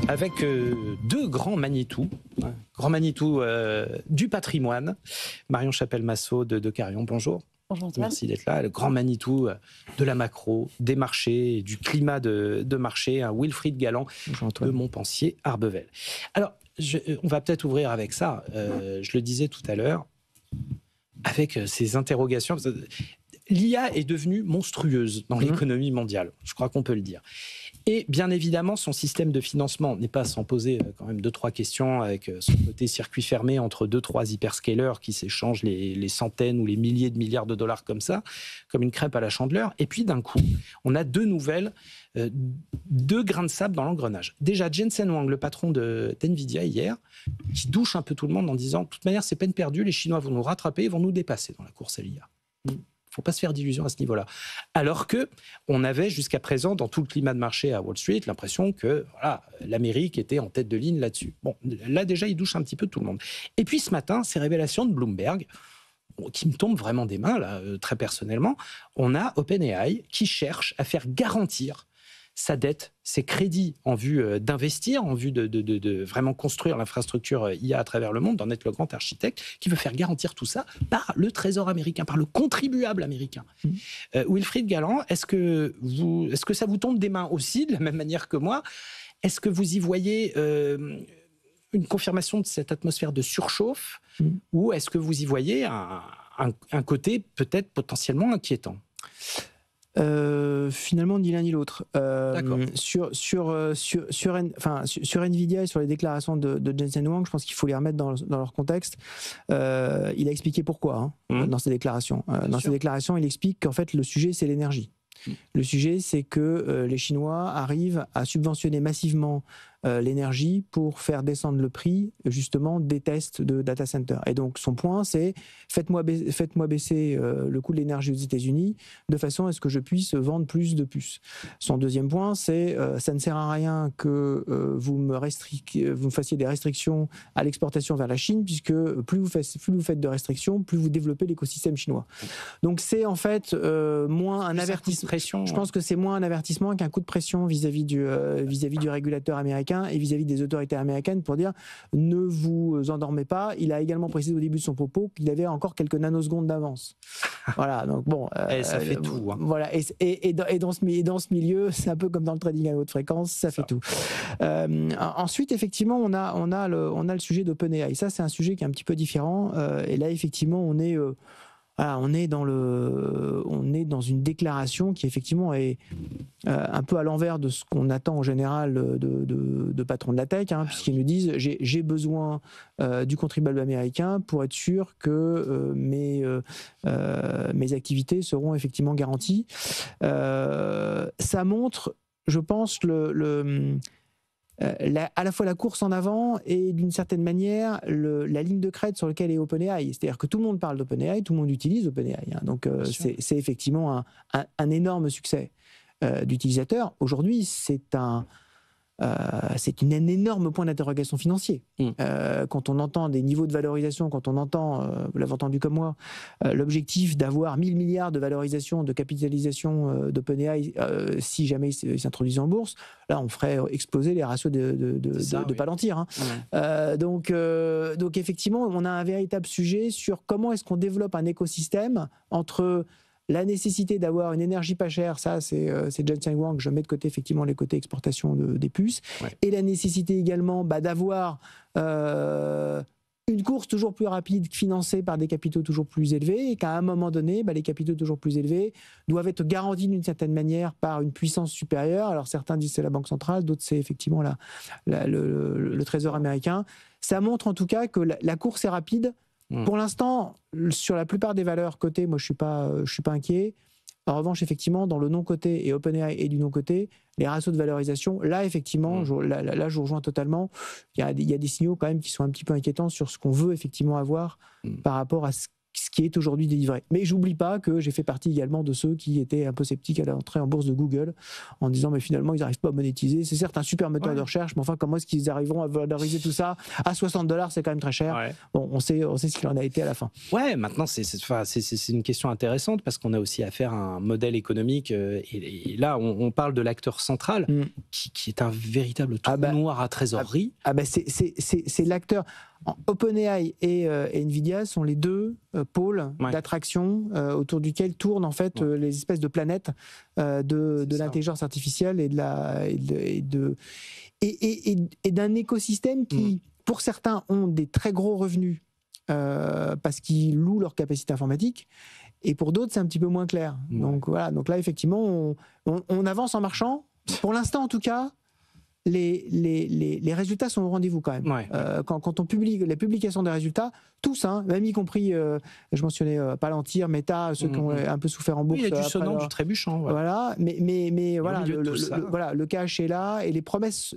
avec deux grands Manitou, grands Manitou du patrimoine. Marion Chapelle-Massot de Carion, bonjour. Bonjour Antoine. Merci d'être là. Le grand Manitou de la macro, des marchés, du climat de marché, Wilfried Galland de Montpensier, Arbevel. Alors, on va peut-être ouvrir avec ça. Je le disais tout à l'heure, avec ces interrogations. L'IA est devenue monstrueuse dans l'économie mondiale, je crois qu'on peut le dire. Et bien évidemment, son système de financement n'est pas sans poser quand même 2-3 questions, avec son côté circuit fermé entre 2-3 hyperscalers qui s'échangent les centaines ou les milliers de milliards de dollars comme ça, comme une crêpe à la Chandeleur. Et puis d'un coup, on a deux grains de sable dans l'engrenage. Déjà, Jensen Huang, le patron d'NVIDIA hier, qui douche un peu tout le monde en disant « de toute manière, c'est peine perdue, les Chinois vont nous rattraper, ils vont nous dépasser dans la course à l'IA ». Il ne faut pas se faire d'illusions à ce niveau-là. Alors qu'on avait jusqu'à présent, dans tout le climat de marché à Wall Street, l'impression que voilà, l'Amérique était en tête de ligne là-dessus. Bon, là déjà, il douche un petit peu tout le monde. Et puis ce matin, ces révélations de Bloomberg, qui me tombent vraiment des mains, là, très personnellement, on a OpenAI qui cherche à faire garantir sa dette, ses crédits en vue d'investir, en vue de vraiment construire l'infrastructure IA à travers le monde, d'en être le grand architecte, qui veut faire garantir tout ça par le Trésor américain, par le contribuable américain. Wilfried Galland, est-ce que ça vous tombe des mains aussi, de la même manière que moi? Est-ce que vous y voyez une confirmation de cette atmosphère de surchauffe, ou est-ce que vous y voyez un côté peut-être potentiellement inquiétant? Finalement, ni l'un ni l'autre. Sur NVIDIA et sur les déclarations de Jensen Huang, je pense qu'il faut les remettre dans leur contexte. Il a expliqué pourquoi dans ses déclarations. Dans ses déclarations, il explique qu'en fait, le sujet, c'est l'énergie. Le sujet, c'est que les Chinois arrivent à subventionner massivement l'énergie pour faire descendre le prix, justement, des tests de data center. Et donc, son point, c'est faites-moi baisser le coût de l'énergie aux États-Unis de façon à ce que je puisse vendre plus de puces. Son deuxième point, c'est ça ne sert à rien que vous me fassiez des restrictions à l'exportation vers la Chine, puisque plus vous faites de restrictions, plus vous développez l'écosystème chinois. Donc, c'est en fait moins un avertissement. Je pense que c'est moins un avertissement qu'un coup de pression vis-à-vis du régulateur américain et vis-à-vis des autorités américaines pour dire ne vous endormez pas. Il a également précisé au début de son propos qu'il avait encore quelques nanosecondes d'avance. Voilà, donc bon. Ça fait tout. Voilà, et dans ce milieu, c'est un peu comme dans le trading à haute fréquence, ça fait tout. Ensuite, effectivement, on a le sujet d'OpenAI. Ça, c'est un sujet qui est un petit peu différent. Et là, effectivement, on est dans une déclaration qui effectivement est un peu à l'envers de ce qu'on attend en général de patrons de la tech, puisqu'ils nous disent j'ai besoin du contribuable américain pour être sûr que mes activités seront effectivement garanties. Ça montre, je pense, à la fois la course en avant et d'une certaine manière la ligne de crête sur laquelle est OpenAI. C'est-à-dire que tout le monde parle d'OpenAI, tout le monde utilise OpenAI. Donc c'est effectivement un énorme succès d'utilisateurs. Aujourd'hui, c'est un énorme point d'interrogation financier. Quand on entend des niveaux de valorisation, quand on entend, vous l'avez entendu comme moi, l'objectif d'avoir 1000 milliards de valorisation, de capitalisation d'OpenAI si jamais il s'introduisait en bourse, là on ferait exploser les ratios de Palantir. Donc effectivement, on a un véritable sujet sur comment est-ce qu'on développe un écosystème entre la nécessité d'avoir une énergie pas chère, ça c'est Jensen Huang, je mets de côté effectivement les côtés exportation des puces, et la nécessité également d'avoir une course toujours plus rapide financée par des capitaux toujours plus élevés, et qu'à un moment donné, les capitaux toujours plus élevés doivent être garantis d'une certaine manière par une puissance supérieure. Alors certains disent c'est la Banque centrale, d'autres c'est effectivement le Trésor américain. Ça montre en tout cas que la course est rapide. Pour l'instant, sur la plupart des valeurs cotées, moi je suis pas inquiet. En revanche, effectivement, dans le non-coté et OpenAI et du non-coté, les ratios de valorisation, là effectivement, je vous rejoins totalement. Il y a des signaux quand même qui sont un petit peu inquiétants sur ce qu'on veut effectivement avoir par rapport à ce ce qui est aujourd'hui délivré. Mais j'oublie pas que j'ai fait partie également de ceux qui étaient un peu sceptiques à l'entrée en bourse de Google, en disant mais finalement ils n'arrivent pas à monétiser. C'est certes un super moteur de recherche, mais enfin comment est-ce qu'ils arriveront à valoriser tout ça à $60? C'est quand même très cher. Ouais. Bon, on sait ce qu'il en a été à la fin. Ouais, maintenant c'est une question intéressante parce qu'on a aussi affaire à un modèle économique et là on parle de l'acteur central qui est un véritable trou noir à trésorerie. C'est l'acteur. OpenAI et Nvidia sont les deux pôles d'attraction autour duquel tournent en fait les espèces de planètes de l'intelligence artificielle et d'un écosystème qui, pour certains, ont des très gros revenus parce qu'ils louent leur capacité informatique. Et pour d'autres, c'est un petit peu moins clair. Donc voilà. Donc là, effectivement, on avance en marchant. Pour l'instant, en tout cas. Les résultats sont au rendez-vous quand même. Quand on publie les publications des résultats, tous, même y compris, je mentionnais Palantir, Meta, ceux qui ont un peu souffert en bourse. Il y a du sonnant, du trébuchant. Voilà, mais voilà, le cash est là et les promesses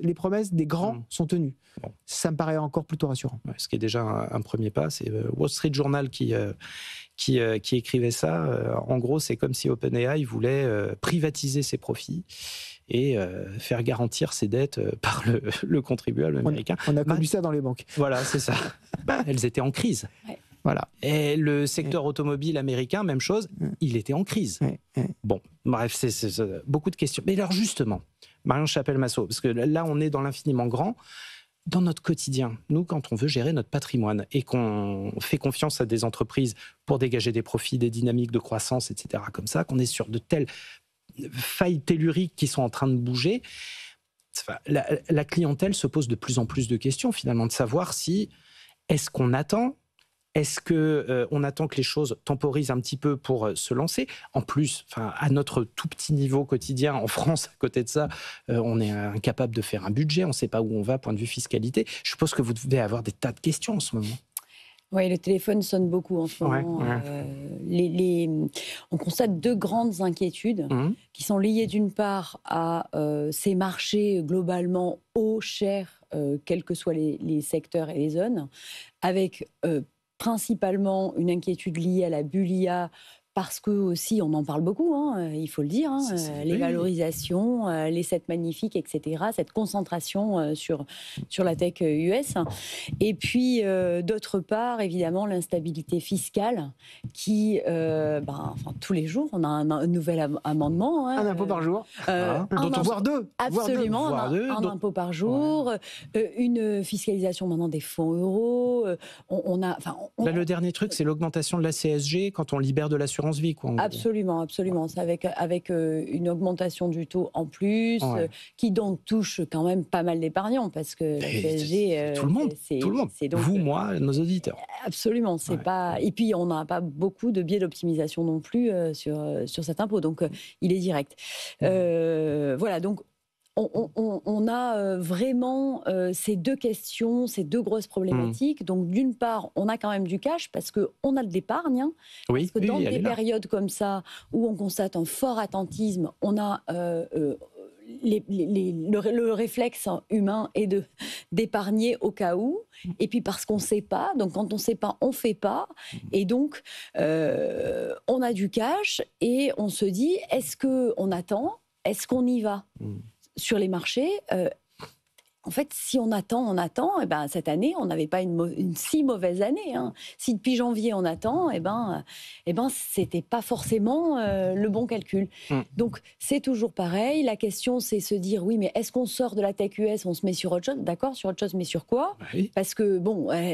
des grands sont tenues. Bon. Ça me paraît encore plutôt rassurant. Ce qui est déjà un premier pas, c'est Wall Street Journal qui écrivait ça. En gros, c'est comme si OpenAI voulait privatiser ses profits et faire garantir ses dettes par le contribuable américain. On a connu ça dans les banques. Voilà, c'est ça. Elles étaient en crise. Voilà. Et le secteur automobile américain, même chose, il était en crise. Bon, bref, c'est beaucoup de questions. Mais alors justement, Marion Chapelle-Massot, parce que là, on est dans l'infiniment grand. Dans notre quotidien, nous, quand on veut gérer notre patrimoine et qu'on fait confiance à des entreprises pour dégager des profits, des dynamiques de croissance, etc., comme ça, qu'on est sur de telles failles telluriques qui sont en train de bouger, la clientèle se pose de plus en plus de questions, finalement, de savoir si, est-ce qu'on attend ? Est-ce qu'on attend que les choses temporisent un petit peu pour se lancer ? En plus, à notre tout petit niveau quotidien, en France, à côté de ça, on est incapable de faire un budget, on ne sait pas où on va, point de vue fiscalité. Je suppose que vous devez avoir des tas de questions en ce moment. Oui, le téléphone sonne beaucoup en ce moment. On constate deux grandes inquiétudes qui sont liées d'une part à ces marchés globalement hauts, chers, quels que soient les secteurs et les zones, avec principalement une inquiétude liée à la bulle IA, parce que aussi, on en parle beaucoup, il faut le dire, les valorisations, les sets magnifiques, etc., cette concentration sur la tech US. Et puis, d'autre part, évidemment, l'instabilité fiscale qui, tous les jours, on a un nouvel amendement. Un impôt par jour, voire deux. Absolument, un impôt par jour, une fiscalisation maintenant des fonds euros. Là, le dernier truc, c'est l'augmentation de la CSG quand on libère de l'assurance vie, quoi. Absolument. C'est avec une augmentation du taux en plus, qui donc touche quand même pas mal d'épargnants, parce que la CSG, tout le monde. C'est donc, vous, moi, nos auditeurs. Absolument. Pas. Et puis on n'a pas beaucoup de biais d'optimisation non plus sur cet impôt, donc il est direct. Voilà. Donc on a vraiment ces deux questions, ces deux grosses problématiques. Donc, d'une part, on a quand même du cash parce qu'on a de l'épargne. Parce que dans des périodes comme ça, où on constate un fort attentisme, on a le réflexe humain est d'épargner au cas où. Et puis parce qu'on ne sait pas. Donc, quand on ne sait pas, on ne fait pas. Et donc, on a du cash et on se dit, est-ce qu'on attend ? Est-ce qu'on y va ? Sur les marchés, en fait, si on attend, cette année, on n'avait pas une si mauvaise année. Si depuis janvier, on attend, c'était pas forcément le bon calcul. Donc, c'est toujours pareil. La question, c'est se dire, oui, mais est-ce qu'on sort de la tech US, on se met sur autre chose ? D'accord, sur autre chose, mais sur quoi ? Parce que,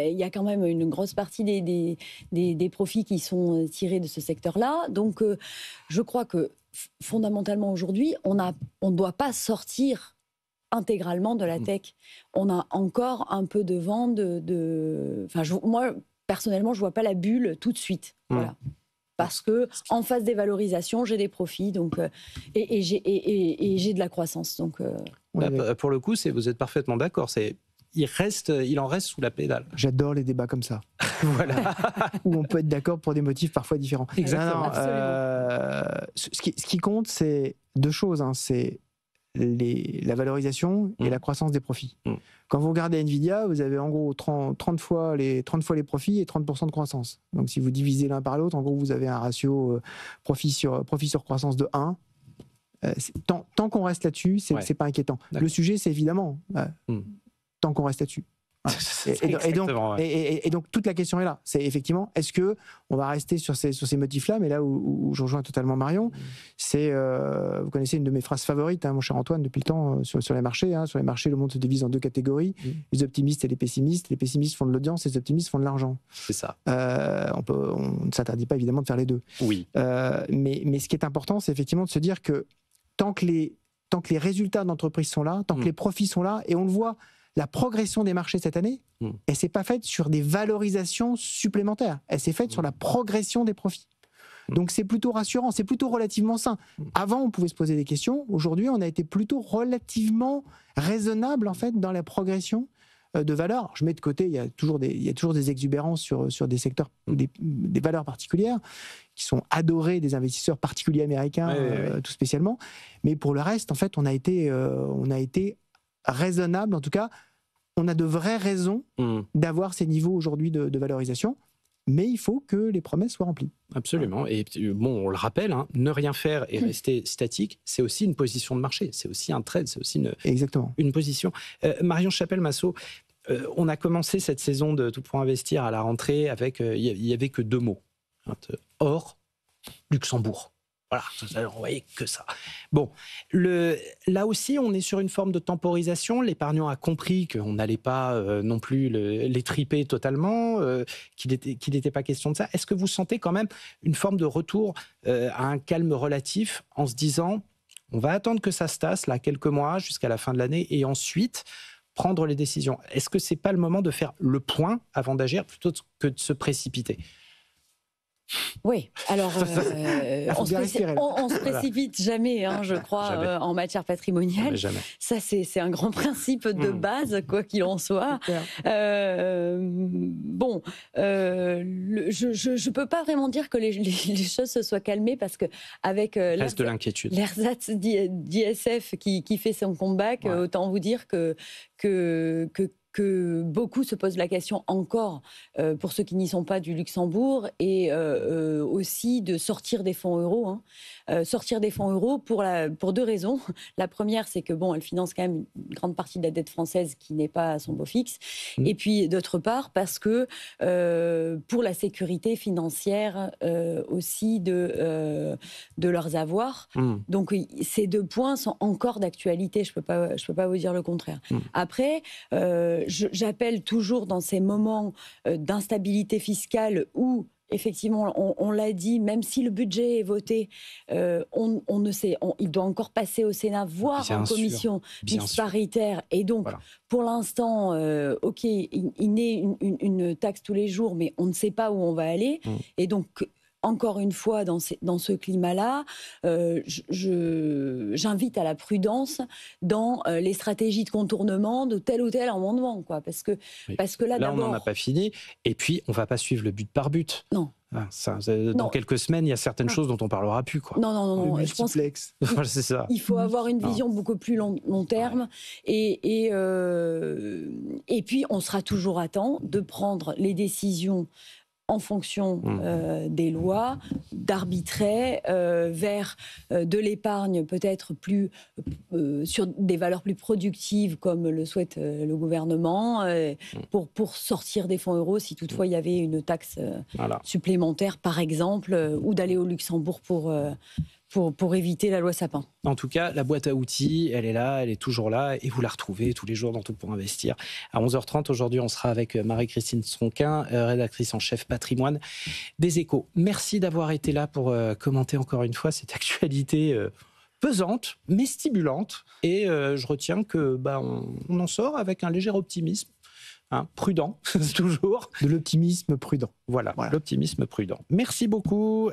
il y a quand même une grosse partie des profits qui sont tirés de ce secteur-là. Donc, je crois que fondamentalement, aujourd'hui, on ne doit pas sortir intégralement de la tech. On a encore un peu de vent moi, personnellement, je ne vois pas la bulle tout de suite. Voilà. Parce que en face des valorisations, j'ai des profits et j'ai de la croissance. Donc, pour le coup, vous êtes parfaitement d'accord. Il en reste sous la pédale. J'adore les débats comme ça. Voilà. Où on peut être d'accord pour des motifs parfois différents. Exactement. Ce qui compte, c'est deux choses. C'est la valorisation et la croissance des profits. Quand vous regardez Nvidia, vous avez en gros 30 fois les profits et 30% de croissance. Donc si vous divisez l'un par l'autre, en gros vous avez un ratio profit sur croissance de 1. Tant qu'on reste là-dessus, c'est pas inquiétant. Le sujet, c'est évidemment tant qu'on reste là-dessus. Et donc toute la question est là. C'est effectivement, est-ce que on va rester sur ces motifs-là? Mais là où je rejoins totalement Marion, c'est vous connaissez une de mes phrases favorites, mon cher Antoine, depuis le temps sur les marchés. Sur les marchés, le monde se divise en deux catégories, les optimistes et les pessimistes. Les pessimistes font de l'audience, les optimistes font de l'argent. C'est ça. On ne s'interdit pas évidemment de faire les deux. Oui. Mais ce qui est important, c'est effectivement de se dire que tant que les résultats d'entreprise sont là, tant que les profits sont là, et on le voit. La progression des marchés cette année, elle ne s'est pas faite sur des valorisations supplémentaires. Elle s'est faite sur la progression des profits. Donc c'est plutôt rassurant, c'est plutôt relativement sain. Avant, on pouvait se poser des questions. Aujourd'hui, on a été plutôt relativement raisonnable en fait dans la progression de valeur. Je mets de côté, il y a toujours des exubérances sur des secteurs, des valeurs particulières qui sont adorées des investisseurs particuliers américains, tout spécialement. Mais pour le reste, en fait, on a été raisonnable, en tout cas, on a de vraies raisons d'avoir ces niveaux aujourd'hui de valorisation, mais il faut que les promesses soient remplies. Absolument. Et bon, on le rappelle, ne rien faire et rester statique, c'est aussi une position de marché, c'est aussi un trade, c'est aussi une position. Marion Chapelle-Massot, on a commencé cette saison de Tout pour investir à la rentrée avec, il n'y avait que 2 mots, or, Luxembourg. Voilà, on voyait que ça. Bon, là aussi, on est sur une forme de temporisation. L'épargnant a compris qu'on n'allait pas non plus les triper totalement, qu'il n'était pas question de ça. Est-ce que vous sentez quand même une forme de retour à un calme relatif en se disant, on va attendre que ça se tasse, là, quelques mois, jusqu'à la fin de l'année, et ensuite prendre les décisions? Est-ce que ce n'est pas le moment de faire le point avant d'agir plutôt que de se précipiter? Oui, alors on se précipite jamais, je crois, en matière patrimoniale. Jamais. Ça, c'est un grand principe de base, quoi qu'il en soit. Je peux pas vraiment dire que les choses se soient calmées parce que avec reste de l'inquiétude. L'ersatz d'ISF qui fait son comeback, autant vous dire que beaucoup se posent la question encore, pour ceux qui n'y sont pas, du Luxembourg, et aussi de sortir des fonds euros. Sortir des fonds euros pour 2 raisons. La première, c'est que elle finance quand même une grande partie de la dette française qui n'est pas à son beau fixe. Et puis d'autre part, parce que pour la sécurité financière aussi de leurs avoirs. Donc ces 2 points sont encore d'actualité. Je peux pas vous dire le contraire. Après, j'appelle toujours dans ces moments d'instabilité fiscale où, effectivement, on l'a dit, même si le budget est voté, on ne sait, il doit encore passer au Sénat, voire en commission mixte paritaire. Et donc, pour l'instant, il naît une taxe tous les jours, mais on ne sait pas où on va aller. Et donc, encore une fois, dans ce climat-là, j'invite à la prudence dans les stratégies de contournement de tel ou tel amendement, quoi, parce que là on n'en a pas fini. Et puis, on ne va pas suivre le but par but. Non. Dans quelques semaines, il y a certaines choses dont on ne parlera plus, quoi. Non. Je pense c'est ça. Il faut avoir une vision beaucoup plus long terme. Et puis, on sera toujours à temps de prendre les décisions en fonction des lois, d'arbitrer vers de l'épargne peut-être plus sur des valeurs plus productives comme le souhaite le gouvernement, pour sortir des fonds euros si toutefois il y avait une taxe supplémentaire par exemple, ou d'aller au Luxembourg pour éviter la loi Sapin. En tout cas, la boîte à outils, elle est là, elle est toujours là, et vous la retrouvez tous les jours dans Tout pour investir. À 11h30, aujourd'hui, on sera avec Marie-Christine Stronquin, rédactrice en chef patrimoine des Échos. Merci d'avoir été là pour commenter encore une fois cette actualité pesante, mais stimulante. Et je retiens que on en sort avec un léger optimisme. Prudent, toujours. De l'optimisme prudent. Voilà. L'optimisme prudent. Merci beaucoup.